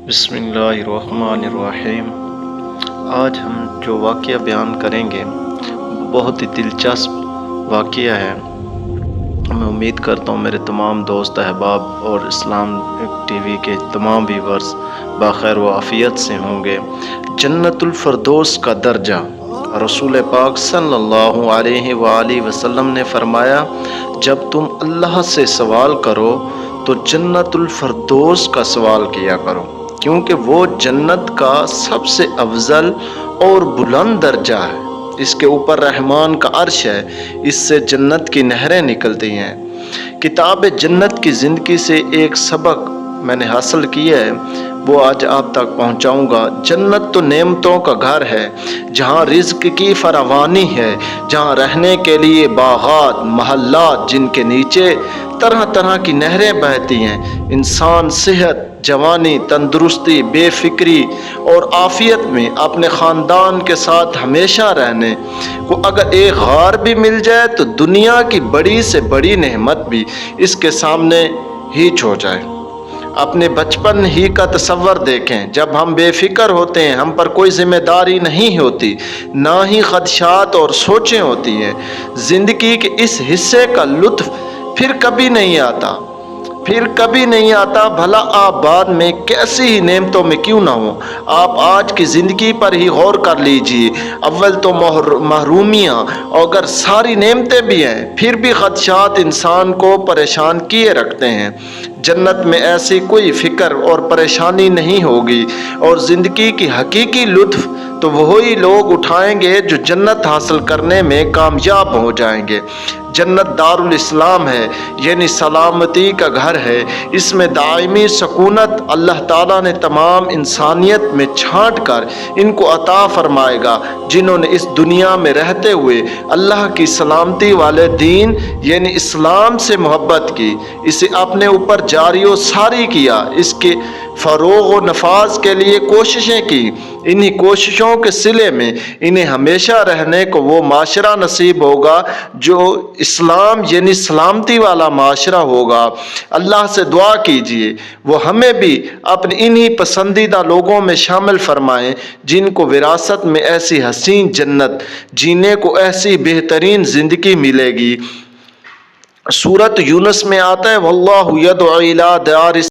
بسم اللہ الرحمن الرحیم۔ آج ہم جو واقعہ بیان کریں گے بہت ہی دلچسپ واقعہ ہے۔ میں امید کرتا ہوں میرے تمام دوست احباب اور اسلام ٹی وی کے تمام ویورز بخیر و عافیت سے ہوں گے۔ جنت الفردوس کا درجہ۔ رسول پاک صلی اللہ علیہ وآلہ وسلم نے فرمایا، جب تم اللہ سے سوال کرو تو جنت الفردوس کا سوال کیا کرو، کیونکہ وہ جنت کا سب سے افضل اور بلند درجہ ہے۔ اس کے اوپر رحمان کا عرش ہے، اس سے جنت کی نہریں نکلتی ہیں۔ کتاب جنت کی زندگی سے ایک سبق میں نے حاصل کیا ہے، وہ آج آپ تک پہنچاؤں گا۔ جنت تو نعمتوں کا گھر ہے، جہاں رزق کی فراوانی ہے، جہاں رہنے کے لیے باغات، محلات، جن کے نیچے طرح طرح کی نہریں بہتی ہیں۔ انسان صحت، جوانی، تندرستی، بے فکری اور عافیت میں اپنے خاندان کے ساتھ ہمیشہ رہنے کو اگر ایک غار بھی مل جائے تو دنیا کی بڑی سے بڑی نعمت بھی اس کے سامنے ہیچ ہو جائے۔ اپنے بچپن ہی کا تصور دیکھیں، جب ہم بے فکر ہوتے ہیں، ہم پر کوئی ذمہ داری نہیں ہوتی، نہ ہی خدشات اور سوچیں ہوتی ہیں۔ زندگی کے اس حصے کا لطف پھر کبھی نہیں آتا، بھلا آپ بعد میں کیسی ہی نعمتوں میں کیوں نہ ہوں۔ آپ آج کی زندگی پر ہی غور کر لیجئے۔ اول تو محرومیاں، اگر ساری نعمتیں بھی ہیں پھر بھی خدشات انسان کو پریشان کیے رکھتے ہیں۔ جنت میں ایسی کوئی فکر اور پریشانی نہیں ہوگی، اور زندگی کی حقیقی لطف تو وہی لوگ اٹھائیں گے جو جنت حاصل کرنے میں کامیاب ہو جائیں گے۔ جنت دار الاسلام ہے، یعنی سلامتی کا گھر ہے۔ اس میں دائمی سکونت اللہ تعالیٰ نے تمام انسانیت میں چھانٹ کر ان کو عطا فرمائے گا، جنہوں نے اس دنیا میں رہتے ہوئے اللہ کی سلامتی والے دین یعنی اسلام سے محبت کی، اسے اپنے اوپر جاری و ساری کیا، اس کے فروغ و نفاذ کے لیے کوششیں کی۔ انہی کوششوں کے صلے میں انہیں ہمیشہ رہنے کو وہ معاشرہ نصیب ہوگا جو اسلام یعنی سلامتی والا معاشرہ ہوگا۔ اللہ سے دعا کیجئے وہ ہمیں بھی اپنے انہی پسندیدہ لوگوں میں شامل فرمائیں، جن کو وراثت میں ایسی حسین جنت جینے کو ایسی بہترین زندگی ملے گی۔ سورۃ یونس میں آتا ہے، واللہ یدعو الی دار